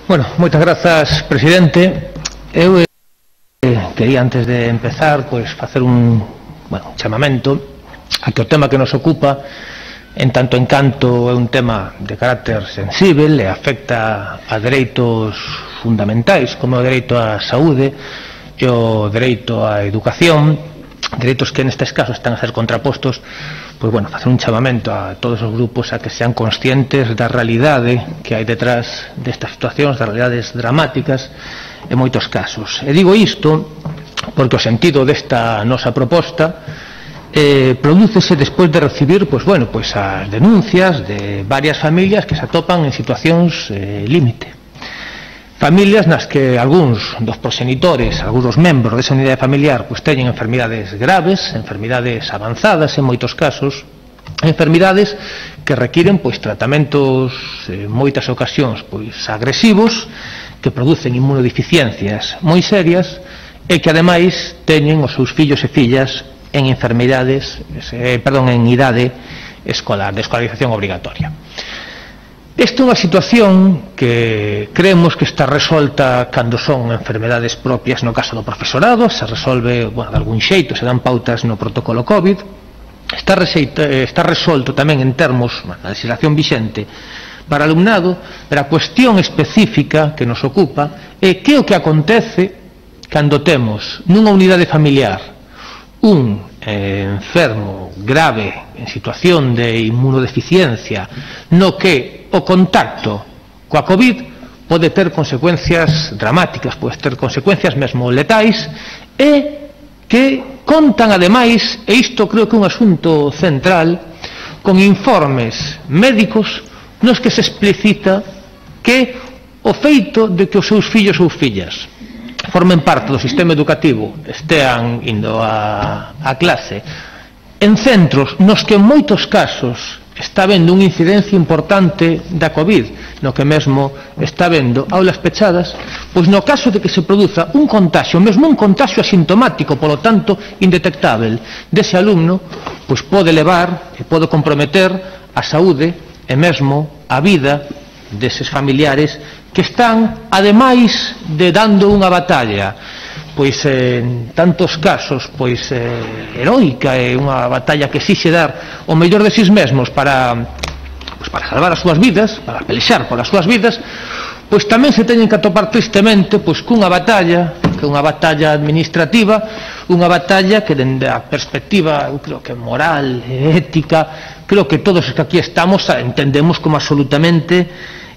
Bueno, moitas grazas, presidente. Eu quería, antes de empezar, facer un chamamento a que o tema que nos ocupa, en tanto en canto é un tema de carácter sensible e afecta a dereitos fundamentais, como o dereito á saúde e o dereito á educación, dereitos que nestes casos están a ser contrapostos, facer un chamamento a todos os grupos a que sean conscientes da realidade que hai detrás destas situacións, das realidades dramáticas en moitos casos. E digo isto porque o sentido desta nosa proposta prodúcese despois de recibir as denuncias de varias familias que se atopan en situacións límite. Familias nas que algúns dos proxenitores, algúns dos membros desa unidade familiar teñen enfermidades graves, enfermidades avanzadas en moitos casos, enfermidades que requiren tratamentos en moitas ocasións agresivos, que producen inmunodeficiencias moi serias e que ademais teñen os seus fillos e fillas en en idade escolar, de escolarización obrigatoria. Esta é unha situación que creemos que está resolta cando son enfermedades propias no caso do profesorado, se resolve de algún xeito, se dan pautas no protocolo COVID, está resolto tamén en termos da legislación vixente para alumnado, pero a cuestión específica que nos ocupa é que o que acontece cando temos nunha unidade familiar un enfermo grave en situación de inmunodeficiencia no que o contacto coa COVID pode ter consecuencias dramáticas, pode ter consecuencias mesmo letais e que contan ademais, e isto creo que é un asunto central, con informes médicos nos que se explicita que o feito de que os seus fillos ou fillas formen parte do sistema educativo, estean indo a clase en centros nos que en moitos casos está vendo unha incidencia importante da COVID, no que mesmo está vendo aulas pechadas, no caso de que se produza un contagio, mesmo un contagio asintomático, polo tanto indetectável, dese alumno, pode levar e pode comprometer a saúde e mesmo a vida deses familiares que están, ademais de dando unha batalla, en tantos casos, heroica, e unha batalla que exixe dar o mellor de si mesmos para salvar as súas vidas, para pelexar polas súas vidas, tamén se teñen que atopar tristemente cunha batalla, que é unha batalla administrativa, unha batalla que dende a perspectiva, eu creo que moral e ética, creo que todos os que aquí estamos entendemos como absolutamente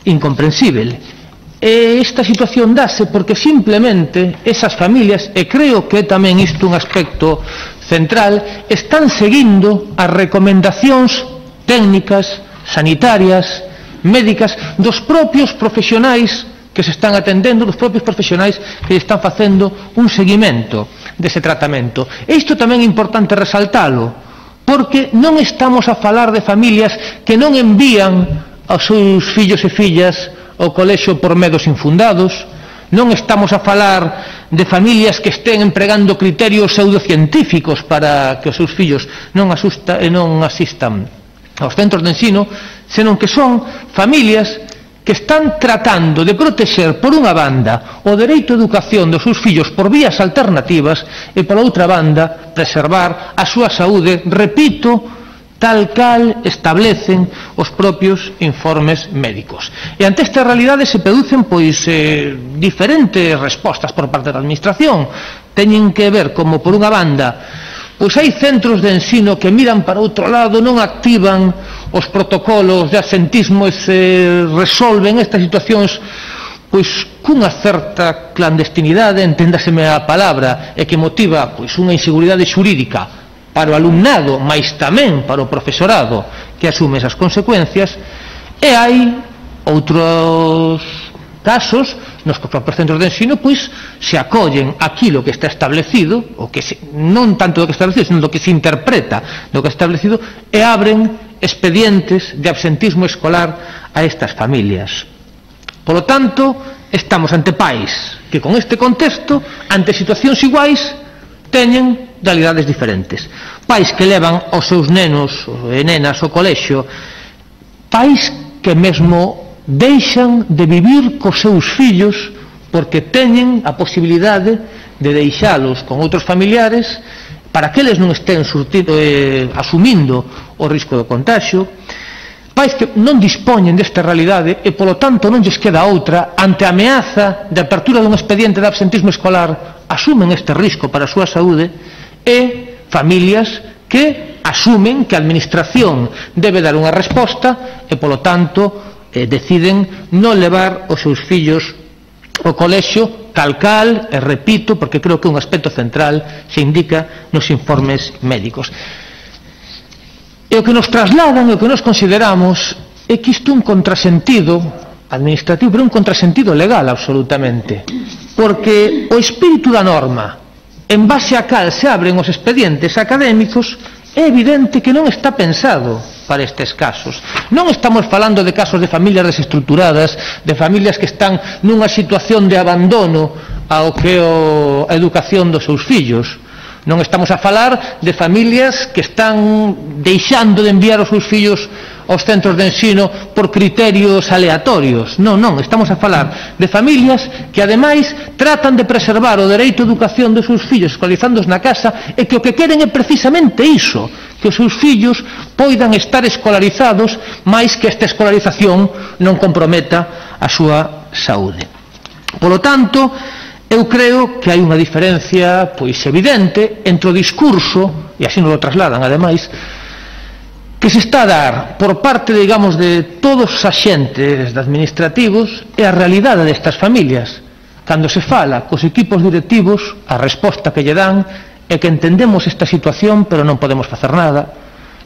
incomprensible. E esta situación dase porque simplemente esas familias, e creo que tamén isto un aspecto central, están seguindo as recomendacións técnicas, sanitarias, médicas dos propios profesionais que se están atendendo, dos propios profesionais que están facendo un seguimento dese tratamento. E isto tamén é importante resaltalo, porque non estamos a falar de familias que non envían aos seus fillos e fillas ao colexio por medos infundados, non estamos a falar de familias que estén empregando criterios pseudocientíficos para que os seus fillos non asistan aos centros de ensino, senón que son familias que están tratando de protexer, por unha banda, o dereito á educación dos seus fillos por vías alternativas e, por outra banda, preservar a súa saúde, repito, tal cal establecen os propios informes médicos. E ante esta realidade se producen diferentes respostas por parte da administración. Teñen que ver como, por unha banda, hai centros de ensino que miran para outro lado, non activan os protocolos de absentismo e se resolven estas situacións cunha certa clandestinidade, enténdaseme a palabra, e que motiva unha inseguridade xurídica para o alumnado, mais tamén para o profesorado que asume esas consecuencias, e hai outros casos nos que os propios centros de ensino se acollen aquilo que está establecido, non tanto do que está establecido, sino do que se interpreta do que está establecido, e abren expedientes de absentismo escolar a estas familias. Por lo tanto, estamos ante pais que con este contexto, ante situacións iguais, teñen realidades diferentes. Pais que levan os seus nenos e nenas ao colexio, pais que mesmo deixan de vivir cos seus fillos porque teñen a posibilidade de deixalos con outros familiares para que eles non estén asumindo o risco do contagio. Pais que non dispoñen desta realidade e, polo tanto, non lles queda outra, ante a ameaza de apertura dun expediente de absentismo escolar, asumen este risco para a súa saúde, e familias que asumen que a administración debe dar unha resposta e, polo tanto, deciden non levar os seus fillos ao colexio tal cal, e repito, porque creo que un aspecto central se indica nos informes médicos. E o que nos trasladan, e o que nos consideramos, é que isto é un contrasentido administrativo, pero un contrasentido legal, absolutamente. Porque o espírito da norma, en base a cal se abren os expedientes académicos, é evidente que non está pensado para estes casos. Non estamos falando de casos de familias desestructuradas, de familias que están nunha situación de abandono ao que é a educación dos seus fillos. Non estamos a falar de familias que están deixando de enviar os seus fillos aos centros de ensino por criterios aleatorios. Non, estamos a falar de familias que, ademais, tratan de preservar o dereito á educación dos seus fillos escolarizándoos na casa e que o que queren é precisamente iso, que os seus fillos poidan estar escolarizados, máis que esta escolarización non comprometa a súa saúde. Polo tanto, eu creo que hai unha diferencia pois evidente entre o discurso, e así nos lo trasladan ademais, que se está a dar por parte, digamos, de todos os axentes administrativos e a realidade destas familias. Cando se fala cos equipos directivos, a resposta que lle dan é que entendemos esta situación pero non podemos facer nada.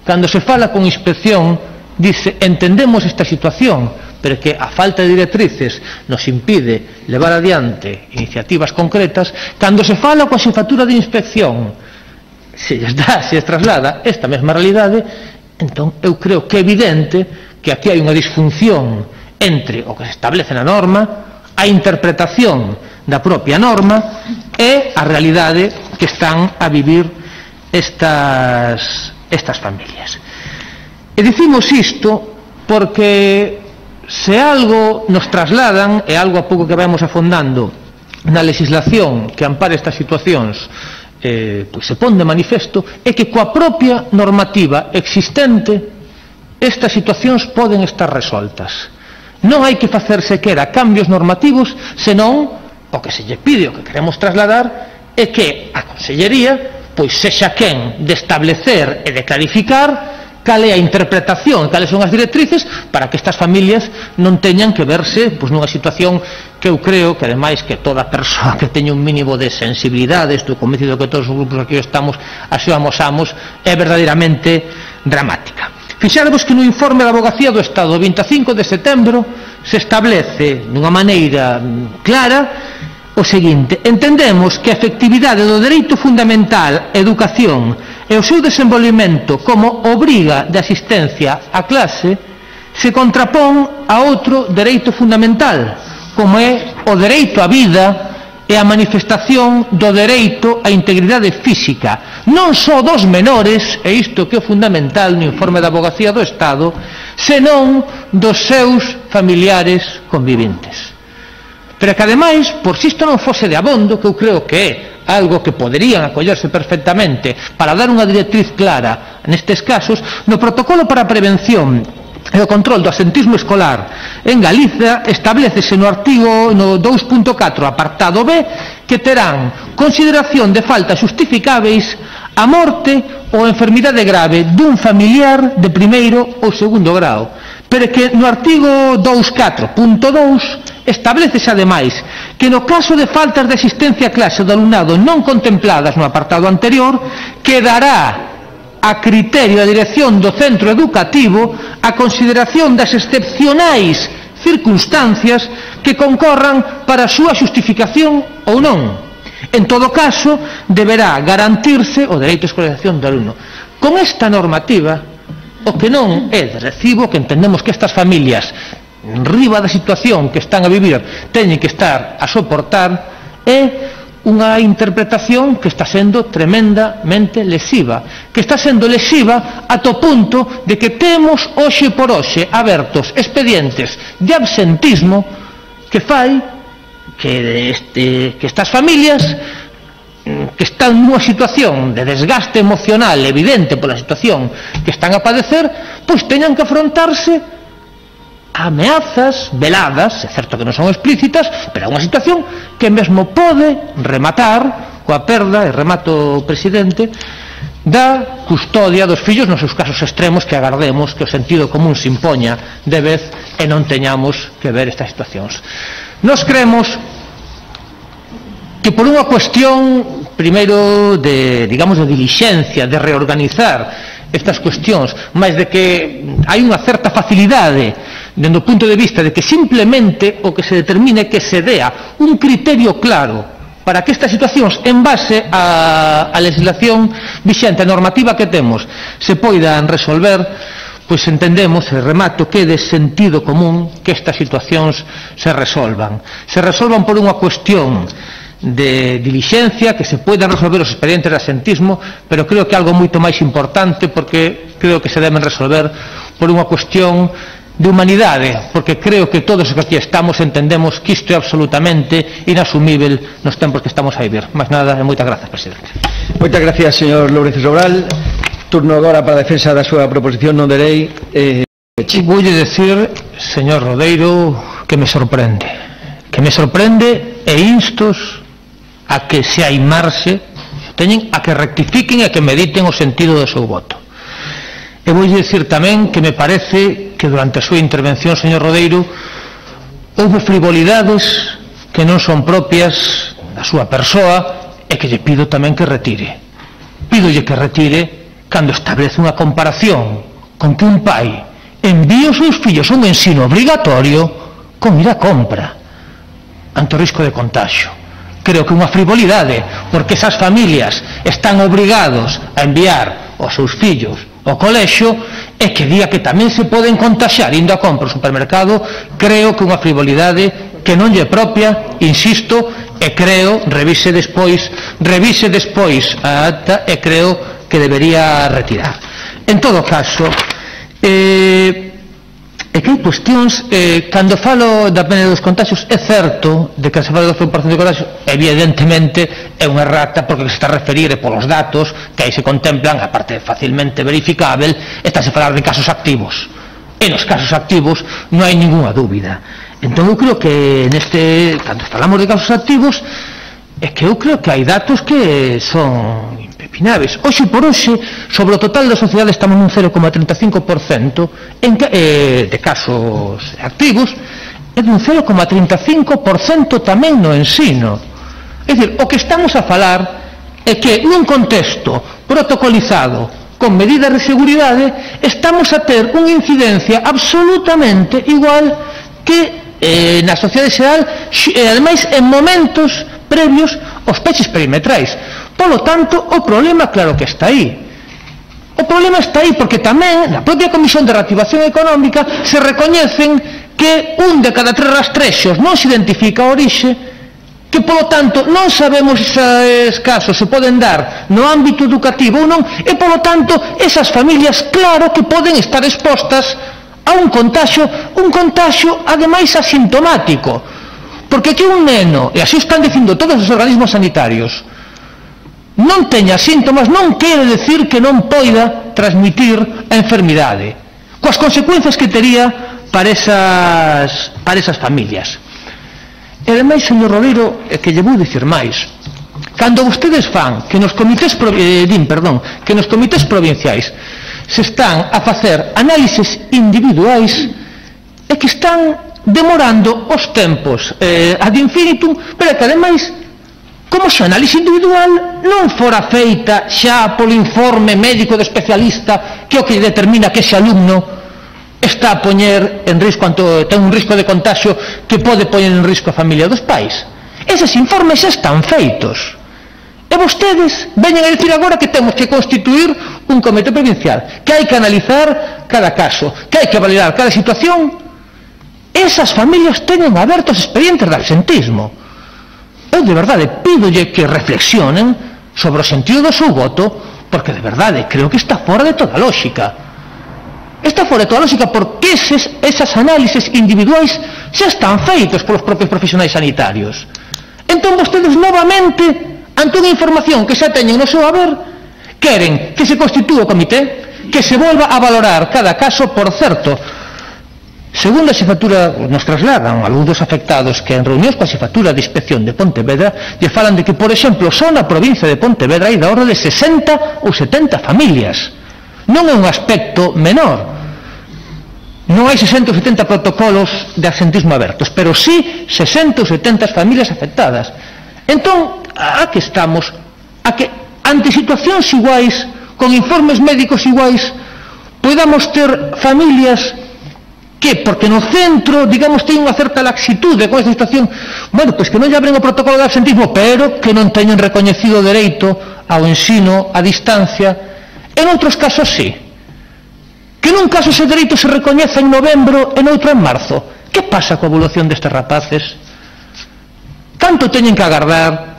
Cando se fala con inspección, dice entendemos esta situación pero que a falta de directrices nos impide levar adiante iniciativas concretas. Cando se fala coa xefatura de inspección, se lles traslada esta mesma realidade, entón eu creo que é evidente que aquí hai unha disfunción entre o que se establece na norma, a interpretación da propia norma e a realidade que están a vivir estas familias. E dicimos isto porque se algo nos trasladan, e algo a pouco que vamos afondando na legislación que ampara estas situacións, pois se pon de manifesto, é que coa propia normativa existente estas situacións poden estar resoltas. Non hai que facer sequera cambios normativos, senón o que se lle pide, o que queremos trasladar, é que a Consellería pois sexa quen de establecer e de clarificar cal é a interpretación, cales son as directrices para que estas familias non teñan que verse pois, nunha situación que eu creo que, ademais, que toda persoa que teña un mínimo de sensibilidade, estou convencido que todos os grupos aquí estamos, así o amosamos, é verdadeiramente dramática. Fixáramos que no informe da Avogacía do Estado do 25 de setembro se establece dunha maneira clara o seguinte: entendemos que a efectividade do dereito fundamental á educación e o seu desenvolvemento como obriga de asistencia á clase se contrapón a outro dereito fundamental, como é o dereito á vida e a manifestación do dereito á integridade física, non só dos menores, e isto que é fundamental no informe da Avogacía do Estado, senón dos seus familiares conviventes. Pero que, ademais, por si isto non fose de abondo, que eu creo que é algo que poderían acollerse perfectamente para dar unha directriz clara nestes casos, no protocolo para a prevención e o control do absentismo escolar en Galicia establecese no artigo 2.4 apartado B que terán consideración de faltas justificáveis a morte ou enfermidade grave dun familiar de primeiro ou segundo grao, pero que no artigo 2.4.2 establecese ademais que no caso de faltas de asistencia a clase do alumnado non contempladas no apartado anterior, quedará a criterio da dirección do centro educativo a consideración das excepcionais circunstancias que concorran para a súa xustificación ou non. En todo caso, deberá garantirse o dereito á escolarización do alumno. Con esta normativa, o que non é de recibo, que entendemos que estas familias riba da situación que están a vivir teñen que estar a soportar, é unha interpretación que está sendo tremendamente lesiva, que está sendo lesiva ata o punto de que temos hoxe por hoxe abertos expedientes de absentismo que fai que estas familias que están nunha situación de desgaste emocional evidente pola situación que están a padecer, pois teñan que afrontarse a ameazas veladas, é certo que non son explícitas, pero é unha situación que mesmo pode rematar coa perda, e remato, presidente, da custodia dos fillos nos seus casos extremos, que agardemos que o sentido común se impoña de vez e non teñamos que ver estas situacións. Nos creemos que por unha cuestión, primeiro, de, digamos, de dilixencia, de reorganizar estas cuestións, máis de que hai unha certa facilidade dende o punto de vista de que simplemente o que se determine que se dea un criterio claro para que estas situacións, en base á legislación vixente, a normativa que temos, se poidan resolver, pois entendemos, e remato, que é de sentido común que estas situacións se resolvan por unha cuestión de dilixencia, que se poidan resolver os expedientes de absentismo, pero creo que algo moito máis importante, porque creo que se deben resolver por unha cuestión de humanidade, porque creo que todos os que aquí estamos entendemos que isto é absolutamente inasumível nos tempos que estamos a vivir. Máis nada, e moitas grazas, presidente. Moitas gracias, señor Lourenço Sobral. Turno agora para a defensa da súa proposición non de lei. Voulle decir, señor Rodeiro, que me sorprende e instos a que se hai marxe, teñen a que rectifiquen e a que mediten o sentido do seu voto. E vou dicir tamén que me parece que durante a súa intervención, señor Rodeiro, houve frivolidades que non son propias da súa persoa e que lle pido tamén que retire. Pídolle que retire cando establece unha comparación con que un pai envíe os seus fillos a un ensino obrigatorio con ir a compra ante o risco de contagio. Creo que unha frivolidade, porque esas familias están obrigados a enviar os seus fillos ao colexio e que diga que tamén se poden contaxiar indo a compra ao supermercado, creo que unha frivolidade que non lle propia, insisto, e creo, revise despois a acta e creo que debería retirar. En todo caso, é que hai cuestións, cando falo da pena dos contagios, é certo de que se fala do 100% de contagios, evidentemente é unha errata, porque se está a referir polos datos que aí se contemplan, a parte facilmente verificável, está a falar de casos activos, e nos casos activos non hai ninguna dúbida. Entón eu creo que cando falamos de casos activos, é que eu creo que hai datos que son impepinables. Hoxe por hoxe, sobre o total da sociedade estamos nun 0,35% de casos activos, e dun 0,35% tamén no ensino. É dicir, o que estamos a falar é que nun contexto protocolizado con medidas de seguridade estamos a ter unha incidencia absolutamente igual que na sociedade xeral, e ademais en momentos previos aos peches perimetrais. Polo tanto, o problema claro que está aí. O problema está aí porque tamén na propia Comisión de Reactivación Económica se recoñecen que un de cada 3 rastrexos non se identifica a orixe, que polo tanto non sabemos se esses casos se poden dar no ámbito educativo ou non, e polo tanto esas familias claro que poden estar expostas a un contagio ademais asintomático, porque que un neno, e así están dicindo todos os organismos sanitarios, non teña síntomas non quere decir que non poida transmitir a enfermidade, coas consecuencias que tería para esas familias. E ademais, señor Rodeiro, que lle vou dicir máis, cando vostedes fan que nos comités provinciais se están a facer análises individuais, é que están demorando os tempos ad infinitum, pero que ademais, como se a análise individual non fora feita xa polo informe médico de especialista que o que determina que ese alumno está a poñer en risco, ten un risco de contagio que pode poñer en risco a familia dos pais. Eses informes xa están feitos. E vostedes veñen a dicir agora que temos que constituir un comité provincial, que hai que analizar cada caso, que hai que validar cada situación. Esas familias teñen abertos expedientes de absentismo. eu de verdade pídolle que reflexionen sobre o sentido do seu voto, porque de verdade creo que está fora de toda lógica. Está fora de toda lógica porque esas análises individuais xa están feitos polos propios profesionais sanitarios. Entón vostedes novamente, ante unha información que xa teñen no seu haber, queren que se constitúe o comité, que se volva a valorar cada caso. Por certo, segundo a xefatura nos trasladan algúns dos afectados que en reunións coa xefatura de inspección de Pontevedra lle falan de que, por exemplo, só na provincia de Pontevedra hai da orde de 60 ou 70 familias. Non é un aspecto menor. Non hai 60 ou 70 protocolos de absentismo abertos, pero sí 60 ou 70 familias afectadas. Entón, a que estamos? A que ante situacións iguais, con informes médicos iguais, podamos ter familias que, porque no centro, digamos, teñen unha certa laxitude con esta situación, bueno, pois que non lle abren o protocolo de absentismo, pero que non teñen recoñecido o dereito ao ensino a distancia. En outros casos sí. Que nun caso ese dereito se recoñeza en novembro e noutro en marzo. Que pasa coa evolución destes rapaces? Canto teñen que agardar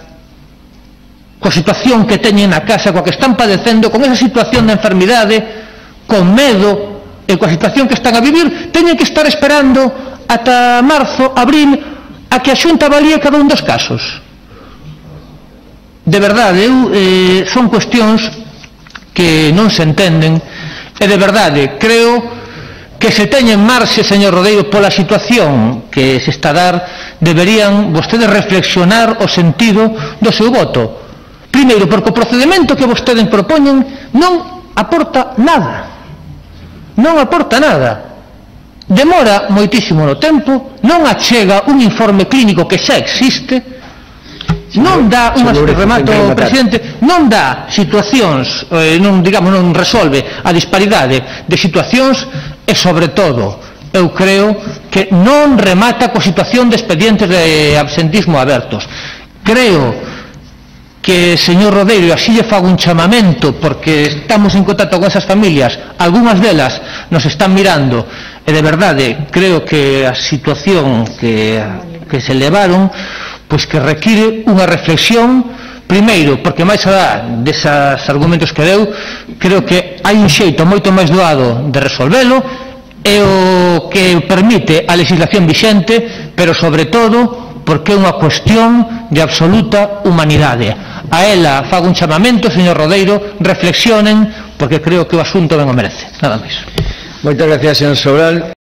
coa situación que teñen na casa, coa que están padecendo, con esa situación de enfermidade, con medo, e coa situación que están a vivir, teñen que estar esperando ata marzo, abril, a que a Xunta avalíe cada un dos casos. De verdade, son cuestións que non se entenden, e de verdade creo que se teñen marxe, señor Rodeiro, pola situación que se está a dar, deberían vostedes reflexionar o sentido do seu voto. Primeiro, porque o procedimento que vostedes propoñen non aporta nada. Non aporta nada. Demora moitísimo no tempo, non achega un informe clínico que xa existe, non dá unha remato, presidente, non dá situacións, non resolve a disparidade de situacións e, sobre todo, eu creo que non remata coa situación de expedientes de absentismo abertos. Creo que, señor Rodeiro, e así lle fago un chamamento, porque estamos en contacto con esas familias, algunhas delas nos están mirando, e de verdade creo que a situación que se levaron, pois que require unha reflexión, primeiro, porque máis alá deses argumentos que deu, creo que hai un xeito moito máis doado de resolvelo, e o que permite a legislación vixente, pero sobre todo porque é unha cuestión de absoluta humanidade. A ela fago un chamamento, señor Rodeiro, reflexionen, porque creo que o asunto ben o merece. Nada máis. Moitas gracias, señor Sobral.